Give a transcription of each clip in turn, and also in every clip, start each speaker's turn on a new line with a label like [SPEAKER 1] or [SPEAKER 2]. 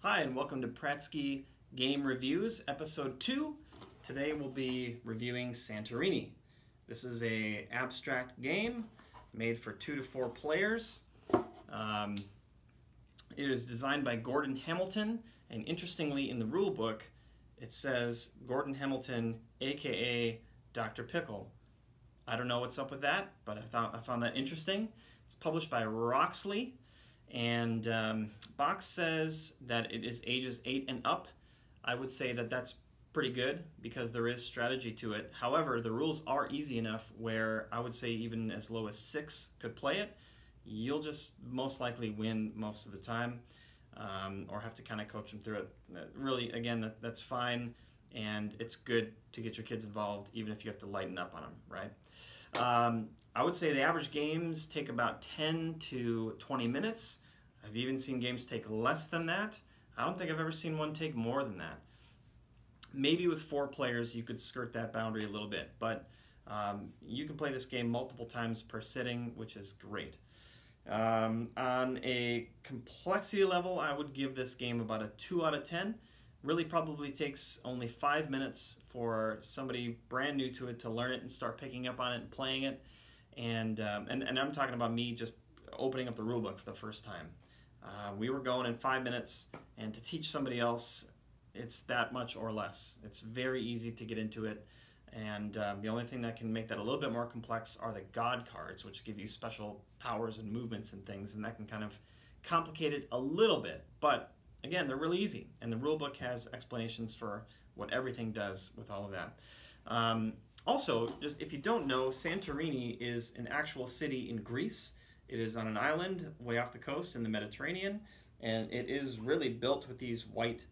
[SPEAKER 1] Hi, and welcome to Prattski Game Reviews, Episode 2. Today we'll be reviewing Santorini. This is an abstract game made for 2 to 4 players. It is designed by Gordon Hamilton, and interestingly in the rule book it says Gordon Hamilton, aka Dr. Pickle. I don't know what's up with that, but I found that interesting. It's published by Roxley. And box says that it is ages 8 and up. I would say that that's pretty good because there is strategy to it. However, the rules are easy enough where I would say even as low as 6 could play it. You'll just most likely win most of the time, or have to kind of coach them through it. Really, again, that's fine, and it's good to get your kids involved even if you have to lighten up on them, right? I would say the average games take about 10 to 20 minutes. I've even seen games take less than that. I don't think I've ever seen one take more than that. Maybe with 4 players you could skirt that boundary a little bit, but you can play this game multiple times per sitting, which is great. On a complexity level, I would give this game about a 2 out of 10. Really probably takes only 5 minutes for somebody brand new to it to learn it and start picking up on it and playing it. And I'm talking about me just opening up the rulebook for the first time. We were going in 5 minutes, and to teach somebody else, it's that much or less. It's very easy to get into it, and the only thing that can make that a little bit more complex are the God cards, which give you special powers and movements and things, and that can kind of complicate it a little bit. But again, they're really easy, and the rulebook has explanations for what everything does with all of that. Also, just if you don't know, Santorini is an actual city in Greece. It is on an island way off the coast in the Mediterranean, and it is really built with these white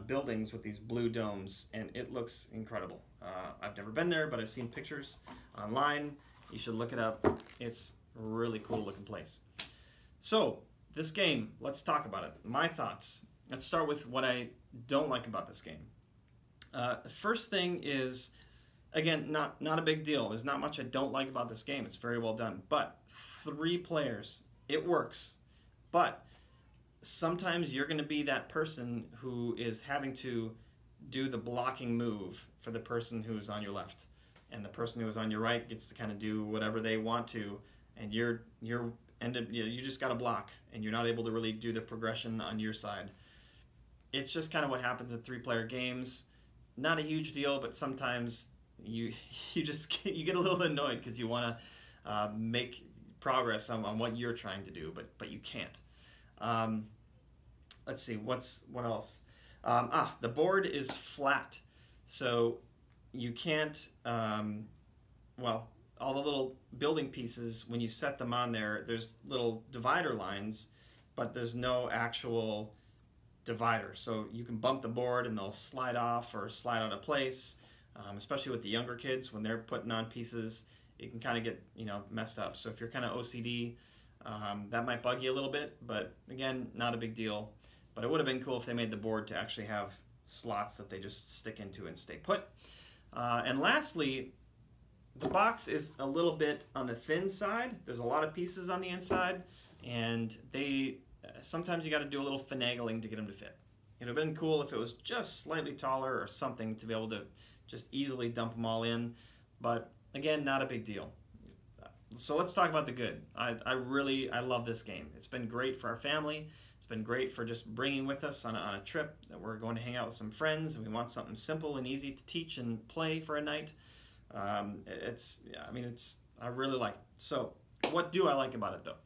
[SPEAKER 1] buildings with these blue domes, and it looks incredible. I've never been there, but I've seen pictures online. You should look it up. It's a really cool looking place. So, this game, let's talk about it. My thoughts. Let's start with what I don't like about this game. The first thing is, again, not a big deal. There's not much I don't like about this game. It's very well done. But 3 players, it works. But sometimes you're going to be that person who is having to do the blocking move for the person who's on your left. And the person who is on your right gets to kind of do whatever they want to. And you just got to block. And you're not able to really do the progression on your side. It's just kind of what happens in 3-player games. Not a huge deal, but sometimes you get a little annoyed because you want to make progress on what you're trying to do, but you can't. Let's see, what else? The board is flat, so you can't, well, all the little building pieces, when you set them on there, there's little divider lines, but there's no actual divider. So you can bump the board and they'll slide off or slide out of place, especially with the younger kids when they're putting on pieces. It can kind of get messed up. So if you're kind of OCD, that might bug you a little bit, but again, not a big deal. But it would have been cool if they made the board to actually have slots that they just stick into and stay put. And lastly, the box is a little bit on the thin side. There's a lot of pieces on the inside, and sometimes you got to do a little finagling to get them to fit. It would have been cool if it was just slightly taller or something to be able to just easily dump them all in, but again, not a big deal. So let's talk about the good. I love this game. It's been great for our family. It's been great for just bringing with us on a trip that we're going to hang out with some friends, and we want something simple and easy to teach and play for a night. I really like it. So what do I like about it though?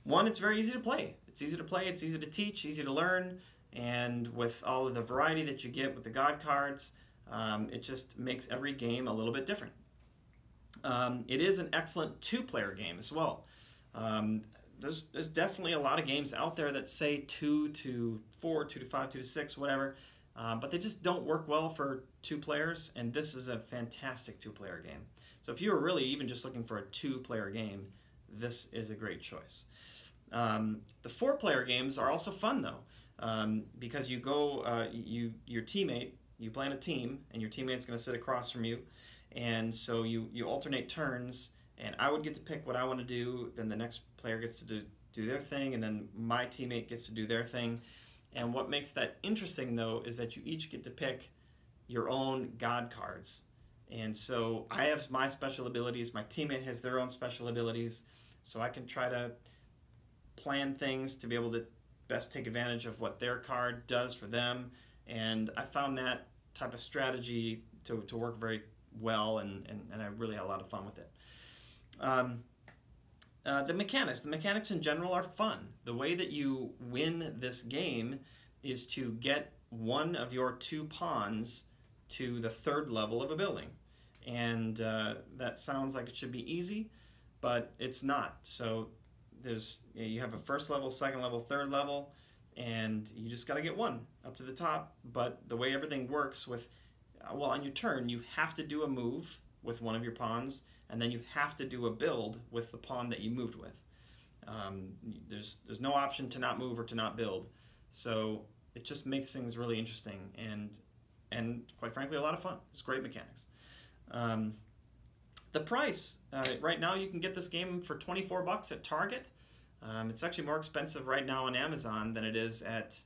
[SPEAKER 1] One, it's very easy to play. It's easy to play, it's easy to teach, easy to learn, and with all of the variety that you get with the God cards, it just makes every game a little bit different. It is an excellent 2-player game as well. There's definitely a lot of games out there that say 2 to 4, 2 to 5, 2 to 6, whatever, but they just don't work well for 2 players, and this is a fantastic 2-player game. So if you were really even just looking for a 2-player game, this is a great choice. The 4-player games are also fun though, because you go, your teammate, you play on a team, and your teammate's going to sit across from you, and so you alternate turns, and I would get to pick what I want to do, then the next player gets to do their thing, and then my teammate gets to do their thing. And what makes that interesting, though, is that you each get to pick your own god cards. And so I have my special abilities, my teammate has their own special abilities, so I can try to plan things to be able to best take advantage of what their card does for them. And I found that type of strategy to work very well, and I really had a lot of fun with it. The mechanics in general are fun. The way that you win this game is to get one of your 2 pawns to the 3rd level of a building. And that sounds like it should be easy, but it's not. So you have a 1st level, 2nd level, 3rd level, and you just got to get one up to the top. But the way everything works with, well, on your turn, you have to do a move with one of your pawns, and then you have to do a build with the pawn that you moved with. There's no option to not move or to not build. So it just makes things really interesting and quite frankly a lot of fun. It's great mechanics. The price, right now you can get this game for $24 at Target. It's actually more expensive right now on Amazon than it is at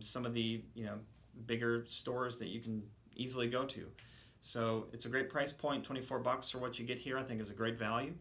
[SPEAKER 1] some of the bigger stores that you can easily go to. So it's a great price point. $24 for what you get here I think is a great value.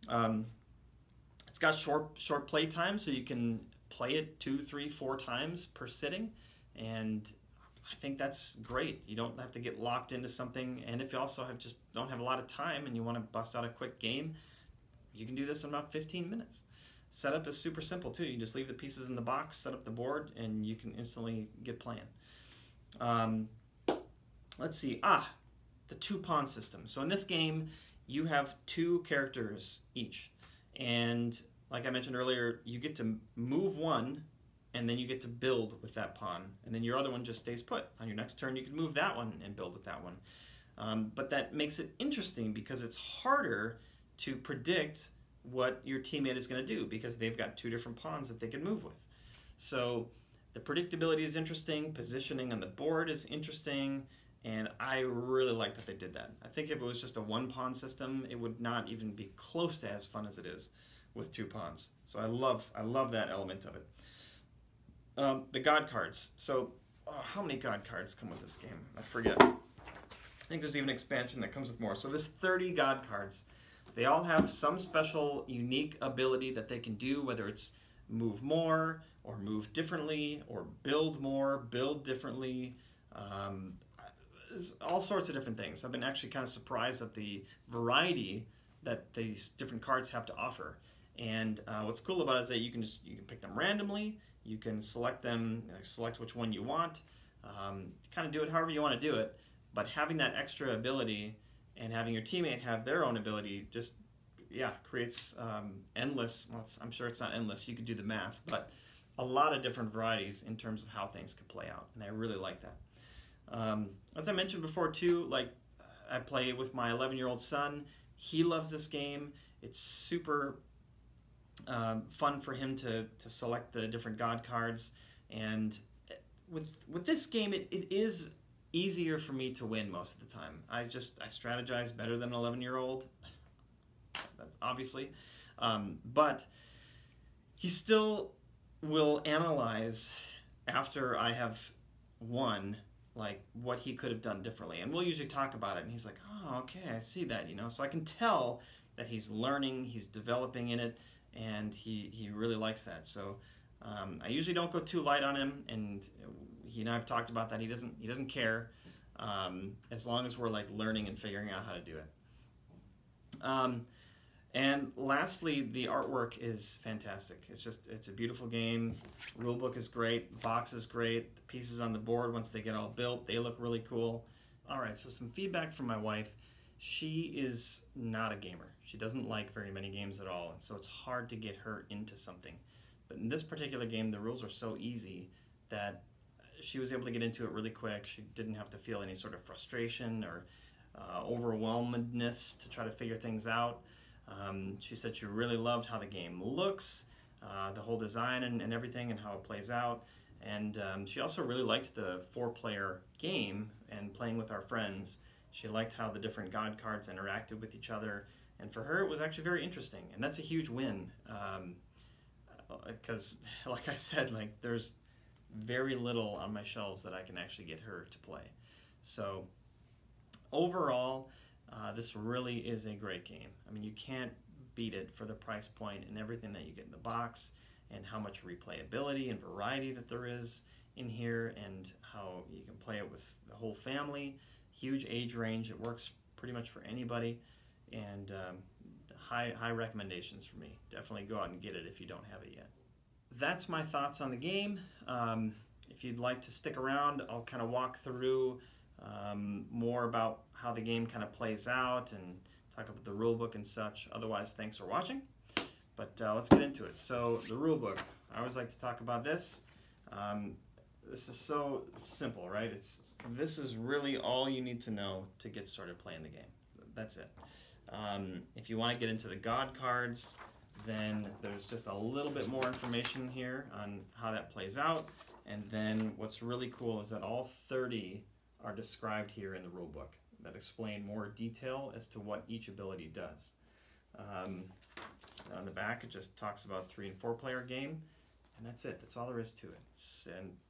[SPEAKER 1] It's got short play time, so you can play it 2, 3, 4 times per sitting, and I think that's great. You don't have to get locked into something, and if you also don't have a lot of time and you want to bust out a quick game, you can do this in about 15 minutes. Setup is super simple too. You just leave the pieces in the box, set up the board, and you can instantly get playing. Let's see. The 2-pawn system. So in this game, you have 2 characters each, and like I mentioned earlier, you get to move one, and then you get to build with that pawn, and then your other one just stays put. On your next turn, you can move that one and build with that one. But that makes it interesting because it's harder to predict what your teammate is going to do because they've got 2 different pawns that they can move with. So the predictability is interesting, positioning on the board is interesting, and I really like that they did that. I think if it was just a 1-pawn system, it would not even be close to as fun as it is with 2 pawns. So I love that element of it. The god cards. So how many god cards come with this game? I forget. I think there's even an expansion that comes with more. So there's 30 god cards. They all have some special unique ability that they can do, whether it's move more or move differently or build more, build differently. There's all sorts of different things. I've been actually kind of surprised at the variety that these different cards have to offer. And what's cool about it is that you can pick them randomly. You can select them, select which one you want, kind of do it however you want to do it. But having that extra ability and having your teammate have their own ability just, creates endless, well, I'm sure it's not endless, you could do the math, but a lot of different varieties in terms of how things could play out, and I really like that. As I mentioned before too, like I play with my 11-year-old son. He loves this game. It's super fun for him to select the different god cards, and with this game it is easier for me to win most of the time. I strategize better than an 11-year-old, obviously, but he still will analyze after I have won, like what he could have done differently, and we'll usually talk about it, and he's like, oh, okay, I see that, so I can tell that he's learning, he's developing in it, and he really likes that. So I usually don't go too light on him, and he and I have talked about that. He doesn't care as long as we're like learning and figuring out how to do it. And lastly, the artwork is fantastic. It's a beautiful game. Rulebook is great. Box is great. The pieces on the board, once they get all built, they look really cool. All right, so some feedback from my wife. She is not a gamer. She doesn't like very many games at all, and so it's hard to get her into something. But in this particular game, the rules are so easy that she was able to get into it really quick. She didn't have to feel any sort of frustration or overwhelmedness to try to figure things out. She said she really loved how the game looks, the whole design and everything, and how it plays out. And she also really liked the 4-player game and playing with our friends. She liked how the different god cards interacted with each other, and for her it was actually very interesting, and that's a huge win, because like I said, like there's very little on my shelves that I can actually get her to play. So overall, this really is a great game. I mean, you can't beat it for the price point and everything that you get in the box, and how much replayability and variety that there is in here, and how you can play it with the whole family. Huge age range. It works pretty much for anybody, and high recommendations for me. Definitely go out and get it if you don't have it yet. That's my thoughts on the game. If you'd like to stick around, I'll kind of walk through more about how the game kind of plays out and talk about the rule book and such. Otherwise, thanks for watching. But let's get into it. So the rule book, I always like to talk about this. This is so simple, right? This is really all you need to know to get started playing the game. That's it. If you want to get into the God cards, then there's just a little bit more information here on how that plays out. And then what's really cool is that all 30 are described here in the rule book that explain more detail as to what each ability does. On the back, it just talks about 3- and 4-player game, and that's it. That's all there is to it.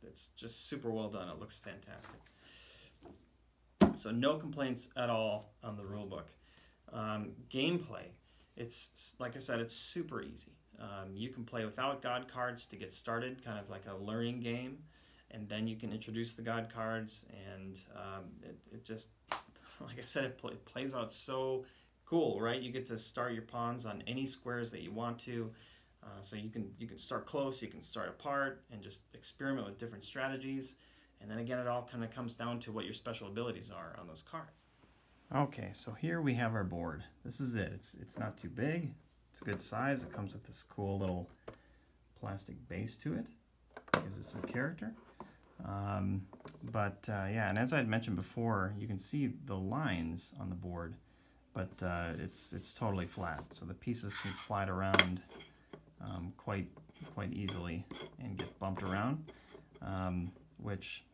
[SPEAKER 1] It's just super well done. It looks fantastic. So no complaints at all on the rule book. Gameplay, it's like I said, it's super easy. You can play without God cards to get started, kind of like a learning game, and then you can introduce the God cards, and it just, like I said, it plays out so cool, right? You get to start your pawns on any squares that you want to, so you can start close, you can start apart, and just experiment with different strategies. And then again, it all kind of comes down to what your special abilities are on those cards. Okay, so here we have our board. This is it. It's not too big. It's a good size. It comes with this cool little plastic base to it. Gives it some character. Yeah, and as I had mentioned before, you can see the lines on the board, but it's totally flat, so the pieces can slide around quite easily and get bumped around, which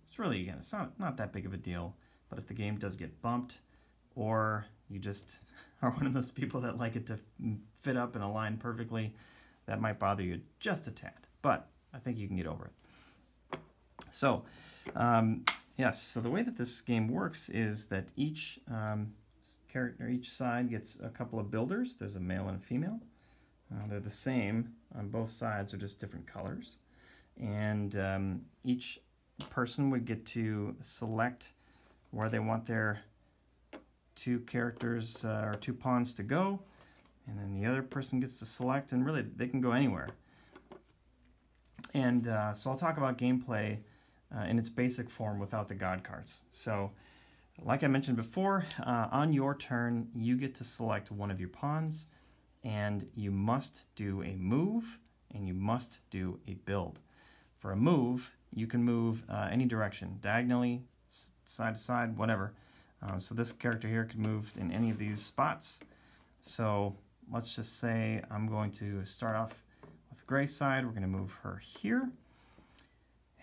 [SPEAKER 1] it's really, again, it's not that big of a deal. But if the game does get bumped, or you just are one of those people that like it to fit up in a line perfectly, that might bother you just a tad. But I think you can get over it. So, yes, so the way that this game works is that each character, each side gets a couple of builders. There's a male and a female. They're the same on both sides, they're just different colors. And each person would get to select where they want their 2 characters or 2 pawns to go, and then the other person gets to select, and really they can go anywhere. And so I'll talk about gameplay in its basic form without the God cards. So like I mentioned before, on your turn you get to select one of your pawns, and you must do a move and you must do a build. For a move, you can move any direction, diagonally, side to side, whatever. So this character here could move in any of these spots. So let's just say I'm going to start off with the gray side. We're going to move her here.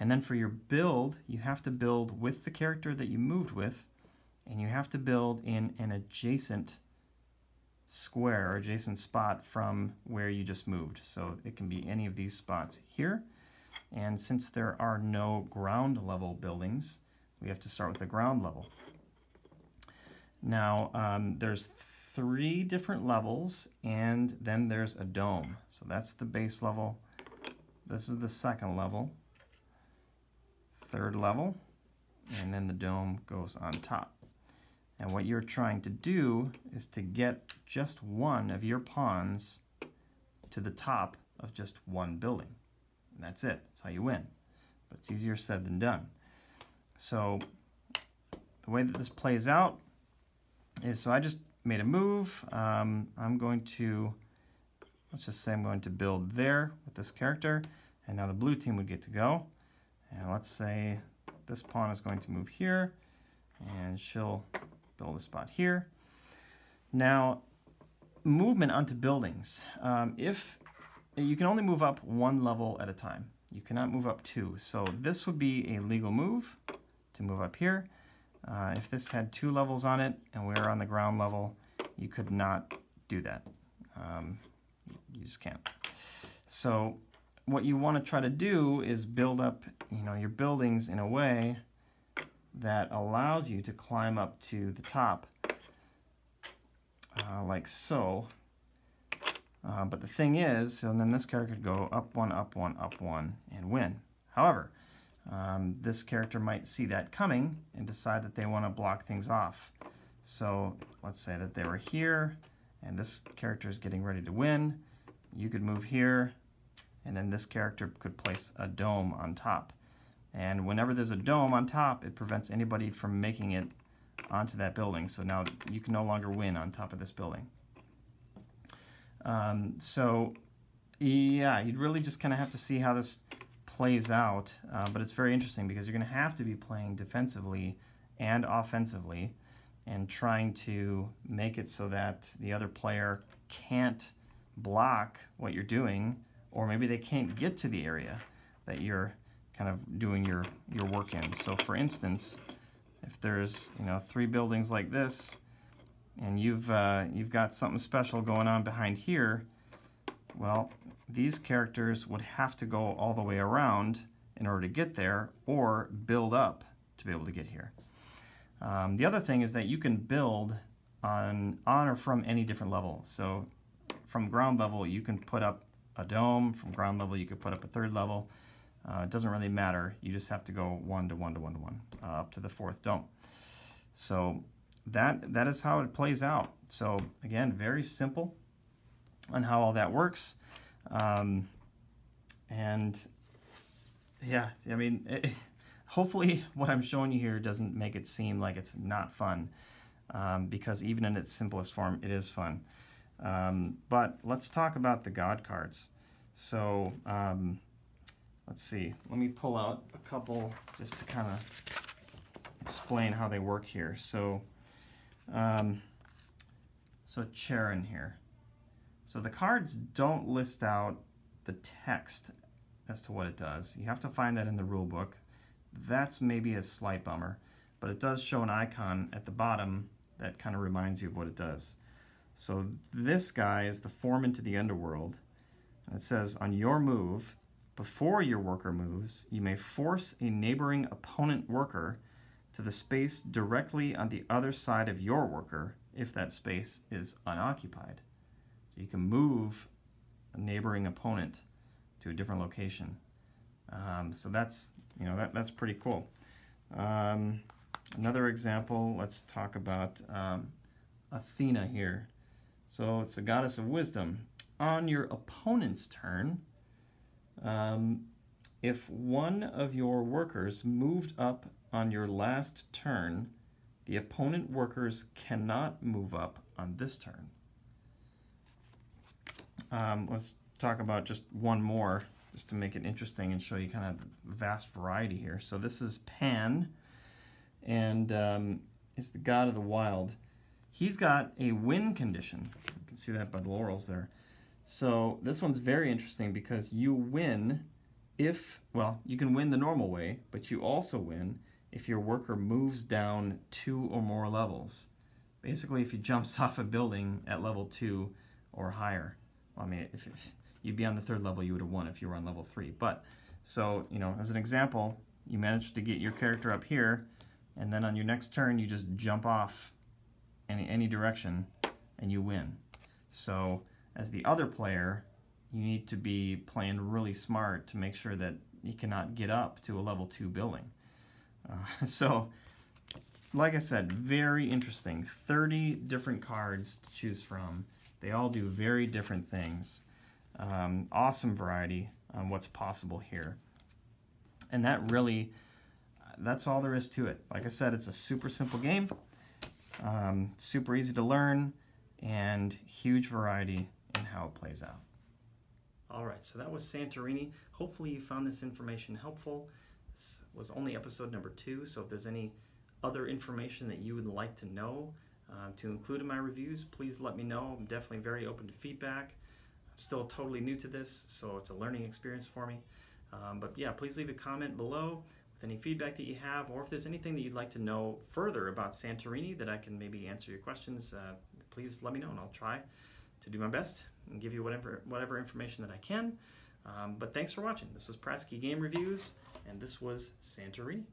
[SPEAKER 1] And then for your build, you have to build with the character that you moved with, and you have to build in an adjacent square or adjacent spot from where you just moved. So it can be any of these spots here. And since there are no ground level buildings, we have to start with the ground level. Now, there's 3 different levels, and then there's a dome. So that's the base level. This is the 2nd level, 3rd level, and then the dome goes on top. And what you're trying to do is to get just one of your pawns to the top of just one building. And that's it. That's how you win. But it's easier said than done. So the way that this plays out is, so I just made a move. I'm going to, let's just say I'm going to build there with this character, and now the blue team would get to go. And let's say this pawn is going to move here, and she'll build a spot here. Now, movement onto buildings. If you can only move up 1 level at a time, you cannot move up 2. So this would be a legal move to move up here. If this had 2 levels on it and we were on the ground level, you could not do that. You just can't. So what you want to try to do is build up, your buildings in a way that allows you to climb up to the top, like so. But the thing is, and then this character could go up one, up one, up one, and win. However, this character might see that coming and decide that they want to block things off. So let's say that they were here, and this character is getting ready to win. You could move here, and then this character could place a dome on top. And whenever there's a dome on top, it prevents anybody from making it onto that building. So now you can no longer win on top of this building. So yeah, you'd really just kind of have to see how this plays out, but it's very interesting because you're going to have to be playing defensively and offensively and trying to make it so that the other player can't block what you're doing, or maybe they can't get to the area that you're kind of doing your work in. So for instance, if there's 3 buildings like this, and you've got something special going on behind here, well, these characters would have to go all the way around in order to get there, or build up to be able to get here. The other thing is that you can build on or from any different level. So from ground level, you can put up a dome. From ground level, you could put up a 3rd level. It doesn't really matter. You just have to go 1 to 1 to 1 to 1 up to the 4th dome. So that is how it plays out. So again, very simple on how all that works. And yeah, I mean, hopefully what I'm showing you here doesn't make it seem like it's not fun, because even in its simplest form, it is fun. But let's talk about the God cards. So let's see. Let me pull out a couple just to kind of explain how they work here. So Charon here. So the cards don't list out the text as to what it does. You have to find that in the rule book. That's maybe a slight bummer, but it does show an icon at the bottom that kind of reminds you of what it does. So this guy is the foreman to the underworld, and it says, on your move, before your worker moves, you may force a neighboring opponent worker to the space directly on the other side of your worker if that space is unoccupied. So you can move a neighboring opponent to a different location. So that's that's pretty cool. Another example, let's talk about Athena here. So it's the goddess of wisdom. On your opponent's turn, if one of your workers moved up on your last turn, the opponent workers cannot move up on this turn. Let's talk about just one more, just to make it interesting and show you kind of the vast variety here. So this is Pan, and is the god of the wild. He's got a win condition. You can see that by the laurels there. So this one's very interesting because you win if, well, you can win the normal way, but you also win if your worker moves down 2 or more levels. Basically, if he jumps off a building at level 2 or higher. Well, I mean, if you'd be on the 3rd level, you would have won if you were on level 3. But, so, as an example, you managed to get your character up here, and then on your next turn, you just jump off any direction, and you win. So, as the other player, you need to be playing really smart to make sure that you cannot get up to a level 2 building. So, like I said, very interesting. 30 different cards to choose from. They all do very different things. Awesome variety on what's possible here. And that's all there is to it. Like I said, it's a super simple game. Super easy to learn, and huge variety in how it plays out. Alright, so that was Santorini. Hopefully you found this information helpful. This was only episode number 2, so if there's any other information that you would like to know to include in my reviews, please let me know. I'm definitely very open to feedback. I'm still totally new to this, so it's a learning experience for me. But yeah, please leave a comment below with any feedback that you have, or if there's anything that you'd like to know further about Santorini that I can maybe answer your questions, please let me know, and I'll try to do my best and give you whatever information that I can. But thanks for watching. This was Prattski Game Reviews, and this was Santorini.